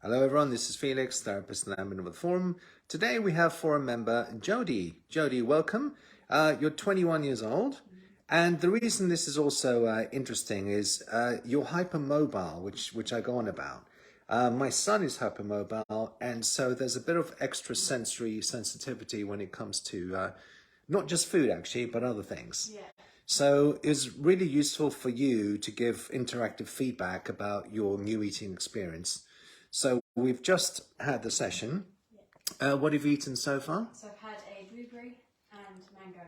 Hello everyone, this is Felix, therapist and admin of the forum. Today we have forum member Jodie. Jodie, welcome. You're 21 years old, and the reason this is also interesting is you're hypermobile, which I go on about. My son is hypermobile, and so there's a bit of extra sensory sensitivity when it comes to not just food actually, but other things. Yeah. So it's really useful for you to give interactive feedback about your new eating experience. So we've just had the session. What have you eaten so far? So I've had a blueberry and mango.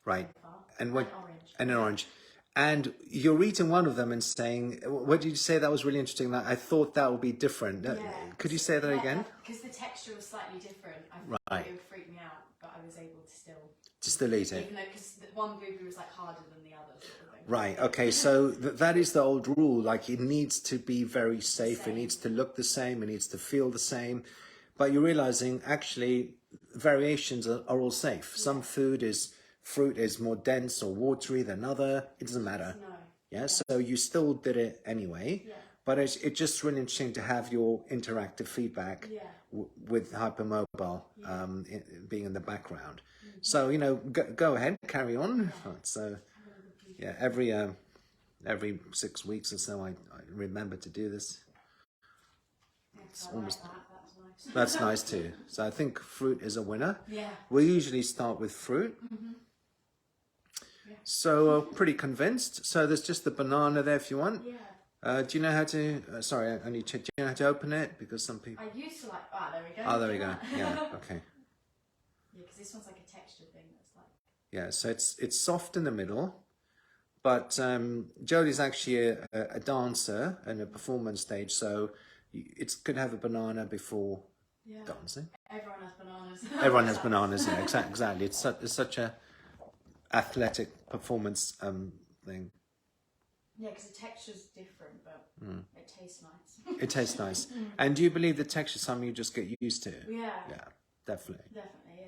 Right. So far. And what? Orange. And an orange. And you're eating one of them and saying, what did you say? That was really interesting. That I thought that would be different. Yeah. Could you say that again? Because the texture was slightly different. I thought it would freak me out, but I was able to still eat it. Even though, because one blueberry was like harder than the other sort of thing. Right, okay, so that is the old rule, like it needs to be very safe, it needs to look the same, it needs to feel the same, but you're realizing actually variations are all safe. Yeah. Some fruit is more dense or watery than other, it doesn't matter. No. Yeah, so you still did it anyway, but it's just really interesting to have your interactive feedback with hypermobile being in the background. So, you know, go ahead, carry on. So, yeah, every 6 weeks or so, I remember to do this. It's almost that's nice too. So I think fruit is a winner. Yeah. We usually start with fruit. So pretty convinced. So there's just the banana there if you want. Yeah. Do you know how to? Sorry, I need to. Do you know how to open it? Because some people. I used to like. Ah, there we go. Oh, there we go. Yeah. Okay. Yeah, because this one's like a texture thing. That's like. Yeah. So it's soft in the middle. But Jodie's actually a dancer and a performance stage, so it could have a banana before dancing. Everyone has bananas. Everyone has bananas, yeah, exactly. It's such a athletic performance thing. Yeah, because the texture's different, but it tastes nice. It tastes nice. And do you believe the texture is something you just get used to? Yeah. Yeah, definitely. Definitely, yeah.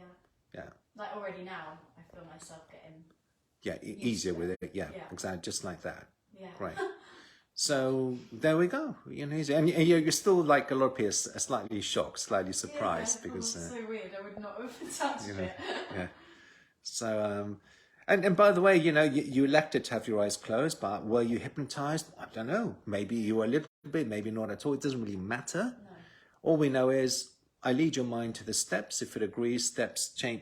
Yeah. Like already now, I feel myself getting... Yeah, easier with it. Yeah, exactly, just like that. Yeah. Right. So there we go. You know, and you're still like a lot of people are slightly shocked, slightly surprised because it's so weird. I would not have touched it. Yeah. So and by the way, you know, you elected to have your eyes closed, but were you hypnotized? I don't know. Maybe you were a little bit, maybe not at all. It doesn't really matter. No. All we know is I lead your mind to the steps. If it agrees, steps change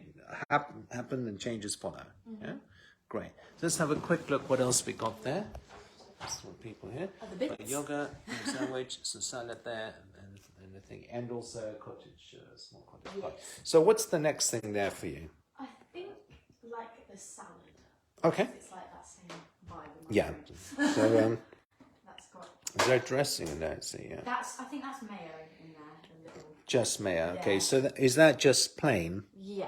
happen and changes follow. Yeah. Great. So let's have a quick look what else we got there. Some people here. Got yogurt, sandwich, some salad there, and the thing, and also a cottage, small cottage pie. So what's the next thing there for you? I think like the salad. Okay. It's like that same vibe. Yeah. So that's got. is there dressing in there? See, yeah. I think that's mayo in there. The little. Just mayo. Yeah. Okay. So is that just plain? Yeah.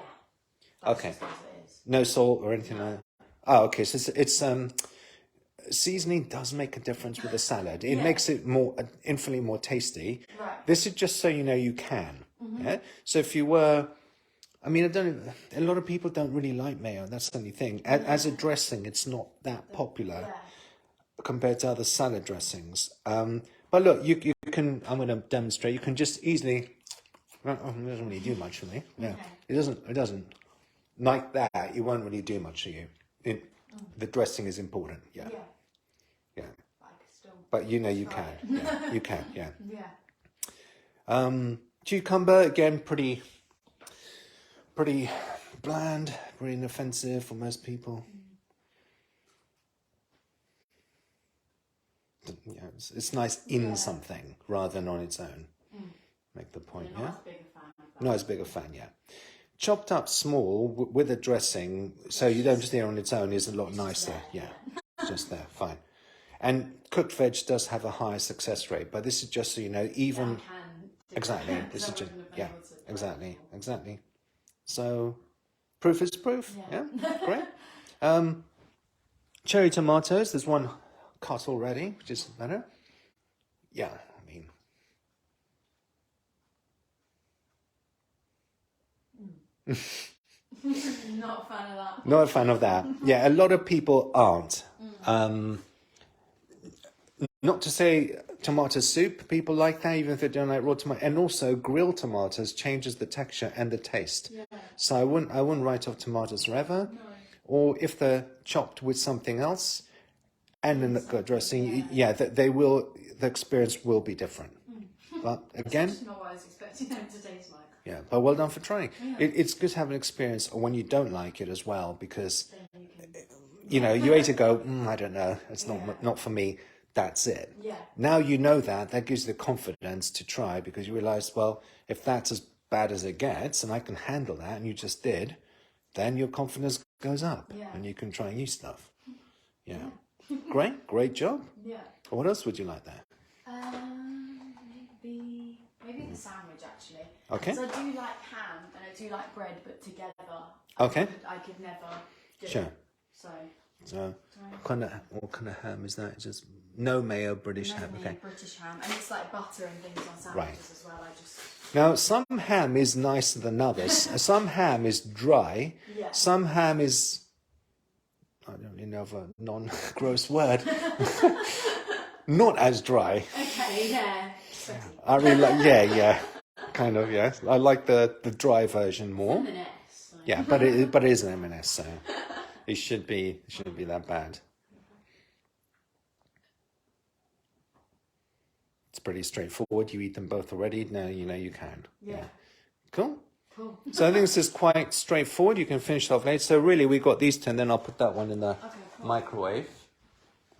That's Okay. just as it is. No salt or anything like that. Oh, okay. So it's seasoning does make a difference with the salad. It makes it more infinitely more tasty. Right. This is just so you know you can. Yeah. So if you were, I mean, a lot of people don't really like mayo. That's the only thing. As a dressing, it's not that popular compared to other salad dressings. But look, you can. I'm going to demonstrate. You can just easily. It doesn't really do much for me. Yeah. Okay. It doesn't. Like that, it won't really do much for you. The dressing is important. Yeah. Yeah. But you know you can. Yeah. You can. Yeah. Yeah. Cucumber again, pretty bland, pretty inoffensive for most people. Yeah, it's nice in something rather than on its own. Make the point. You're not as big a fan of that. Not as big a fan. Yeah. Chopped up small with a dressing, so you don't just eat it on its own, is a lot nicer. Yeah, just there, fine. And cooked veg does have a higher success rate, but this is just so you know, even exactly. This is just exactly. So proof is proof. Yeah, great. Cherry tomatoes. There's one cut already, which is better. Yeah, I mean. Not a fan of that. Not a fan of that. Yeah, a lot of people aren't. Not to say Tomato soup, people like that, even if they don't like raw tomato. And also, grilled tomatoes changes the texture and the taste. Yeah. So I wouldn't write off tomatoes forever. No. Or if they're chopped with something else, and then the dressing, the experience will be different. But again, that's not what I was expecting them to taste like. Yeah, but well done for trying. Yeah. It's good to have an experience when you don't like it as well, because you either go, I don't know, it's not for me. That's it. Yeah. Now you know that gives you the confidence to try, because you realise, well, if that's as bad as it gets and I can handle that, and you just did, then your confidence goes up and you can try new stuff. Yeah. Great job. Yeah. What else would you like there? Maybe the sandwich, actually. Okay. Because I do like ham and I do like bread, but together. Okay. I could never do Sure. it. So what kind of ham is that? Just no mayo, British ham. Okay. British ham, and it's like butter and things on sandwiches as well. Now, some ham is nicer than others. Some ham is dry. Yeah. Some ham is, I don't really know of a non-gross word. Not as dry. Okay. Yeah. I really like. Kind of. Yeah. I like the dry version more. M&S, so. Yeah, but it is an M&S, so it shouldn't be that bad. It's pretty straightforward. You eat them both already. Now you know you can. Yeah. Cool. So I think this is quite straightforward. You can finish it off later. So really, we got these two, and then I'll put that one in the microwave.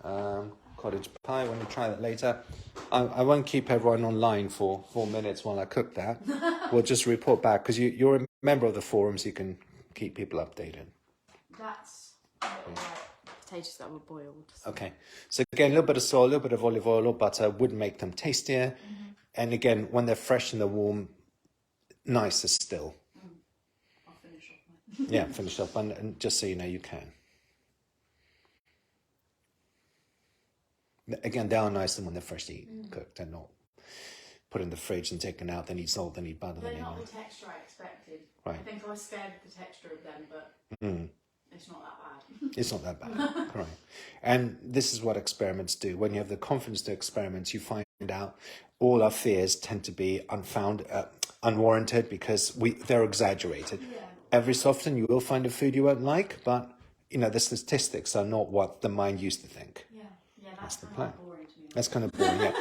Cottage pie. When you try that later, I won't keep everyone online for 4 minutes while I cook that. We'll just report back, because you're a member of the forums. You can keep people updated. That's potatoes that were boiled. So. Okay. So again, a little bit of salt, a little bit of olive oil or butter would make them tastier. Mm-hmm. And again, when they're fresh and they're warm, nicer still. I'll finish off. Yeah, finish up. And just so you know, you can. Again, they are nicer when they're freshly cooked. They're not put in the fridge and taken out. They need salt, they need butter. They're not the texture I expected. Right. I think I was scared of the texture of them, but it's not that bad. It's not that bad, right. And this is what experiments do. When you have the confidence to experiment, you find out all our fears tend to be unwarranted, because they're exaggerated. Yeah. Every so often you will find a food you won't like, but the statistics are not what the mind used to think. Yeah, that's the plan. Boring to me. That's kind of boring, yeah.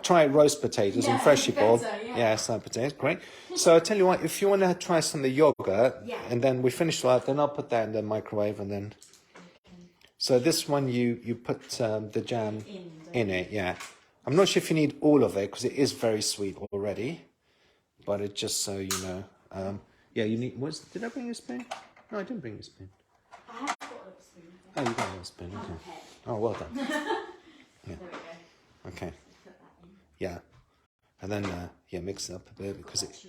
Try roast potatoes and freshly boiled. Yeah, side potatoes, great. So I'll tell you what, if you want to try some of the yogurt, and then we finish that, then I'll put that in the microwave, and then. So this one you put the jam in it, yeah. I'm not sure if you need all of it, because it is very sweet already, but it just so you know. You need. Did I bring you a spoon? No, I didn't bring you a spoon. I have got a spoon. Oh, you got a spoon. Okay. Oh, well done. Yeah. There we go. Okay. Yeah, and then mix it up a bit, because it.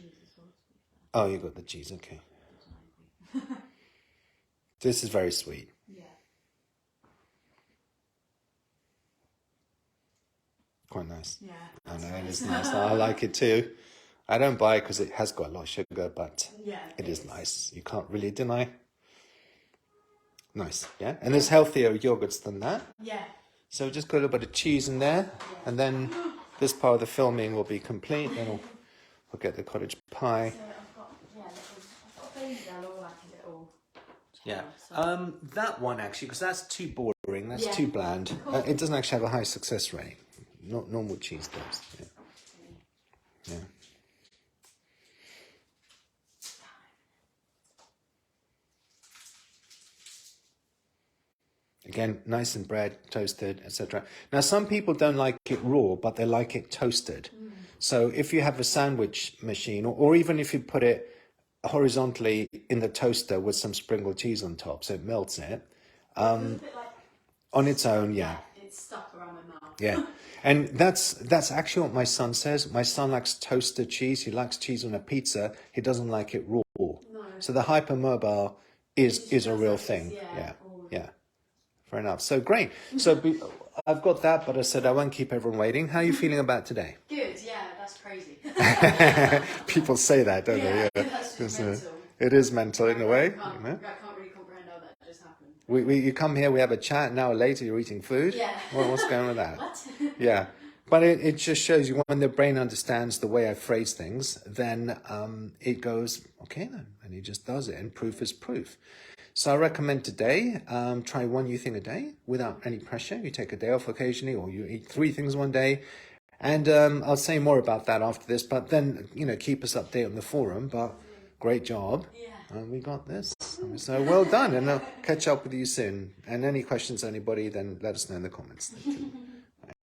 Oh, you got the cheese. Okay. This is very sweet. Yeah. Quite nice. Yeah. I know it is nice. I like it too. I don't buy it because it has got a lot of sugar, but it is nice. You can't really deny. Nice, yeah. And there's healthier yogurts than that. Yeah. So just got a little bit of cheese in there, and then this part of the filming will be complete. Then we'll get the cottage pie. So I've got basil, like a little. Yeah. That one actually, because that's too boring. That's too bland. It doesn't actually have a high success rate. Not normal cheese does. Yeah. Again, nice and bread, toasted, etc. Now, some people don't like it raw, but they like it toasted. So if you have a sandwich machine, or even if you put it horizontally in the toaster with some sprinkled cheese on top, so it melts it, on its own, It's stuck around my mouth. Yeah. And that's actually what my son says. My son likes toasted cheese. He likes cheese on a pizza. He doesn't like it raw. No. So the hypermobile is a real thing. Yeah. Fair enough. So great. So I've got that, but I said I won't keep everyone waiting. How are you feeling about today? Good. Yeah, that's crazy. People say that, don't they? Yeah. That's just mental. It is mental in a way. I can't really comprehend how that just happened. You come here, we have a chat. An hour later, you're eating food. Yeah. What's going on with that? What? Yeah. But it just shows you when the brain understands the way I phrase things, then it goes, okay then, and it just does it, and proof is proof. So I recommend today, try one new thing a day without any pressure. You take a day off occasionally, or you eat 3 things one day. And I'll say more about that after this, but then, keep us updated on the forum. But great job. Yeah. We got this. So well done, and I'll catch up with you soon. And any questions, anybody, then let us know in the comments. Thank you.